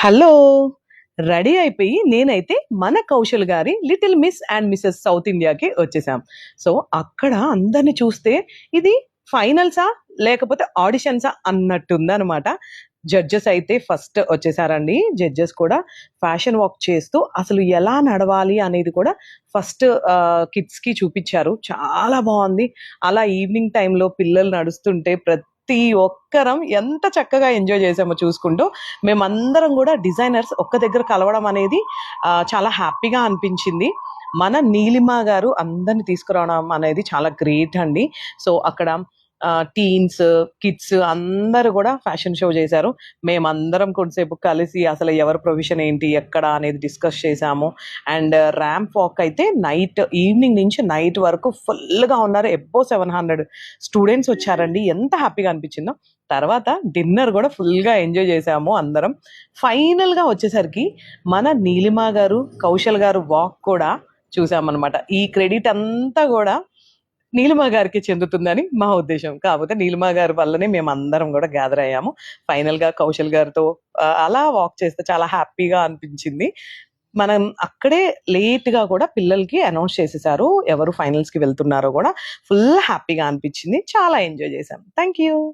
Hello! Ready అయిపోయి నేనైతే మన కౌశల్ గారి 'little miss and mrs south ఇండియా'కి వచ్చేసాం. సో, అక్కడ అందరిని చూస్తే ఇది ఫైనల్సా? లేకపోతే ఆడిషన్సా? అన్నట్టుందనమాట. జడ్జెస్ అయితే ఫస్ట్ వచ్చేసారండి. జడ్జెస్ కూడా ఫ్యాషన్ వాక్ చేస్తూ అసలు ఎలా నడవాలి అనేది కూడా ఫస్ట్ కిడ్స్‌కి చూపిచ్చారు. చాలా బావుంది. అలా ఈవినింగ్ టైమ్‌లో పిల్లలు నడుస్తుంటే ప్రతి ఒక్కరం ఎంత చక్కగా ఎంజాయ్ చేసామో చూసుకుంటూ. మేమందరం గూడా డిజైనర్స్ ఒక్క దగ్గర కలవడం అనేది చాలా హ్యాపీగా అనిపించింది. మన నీలిమ గారు అందరిని తీసుకురావడం అనేది చాలా గ్రేట్ అండి. సో, అక్కడ టీన్స్, కిడ్స్ అందరూ గూడా ఫ్యాషన్ షో జేశారు. మేమందరం కొంతసేపు కలిసి అసలు ఎవరి ప్రొవిషన్ ఏంటి, ఎక్కడ అనేది డిస్కస్ చేశాము. అండ్ ర్యాంప్ వాక్ అయితే ఈవినింగ్ నుంచి నైట్ వరకు ఫుల్‌గా ఉన్నారు. అబోవ్ 700 స్టూడెంట్స్ వచ్చారండి. ఎంత హ్యాపీగా అనిపించిందో. తర్వాత డిన్నర్ గూడా ఫుల్‌గా ఎంజాయ్ చేశాము అందరం. ఫైనల్‌గా వచ్చేసరికి మన నీలిమ గారు, కౌశల్ గారు వాక్ కూడా చూసామనమాట. ఈ క్రెడిట్ అంతా గూడా నీలిమ గారికి చెందుతుందని మా ఉద్దేశం. కాకపోతే నీలిమ గారి వల్లనే మేమందరం గూడా గ్యాదర్ అయ్యాము. ఫైనల్‌గా కౌశల్ గారితో అలా వాక్ చేస్తే చాలా హ్యాపీగా అనిపించింది. మనం అక్కడే లేట్‌గా కూడా పిల్లలకి అనౌన్స్ చేసేసారు. ఎవరు ఫైనల్స్‌కి వెళ్తున్నారో గూడా. ఫుల్ హ్యాపీగా అనిపించింది. చాలా ఎంజాయ్ చేశాం. Thank you.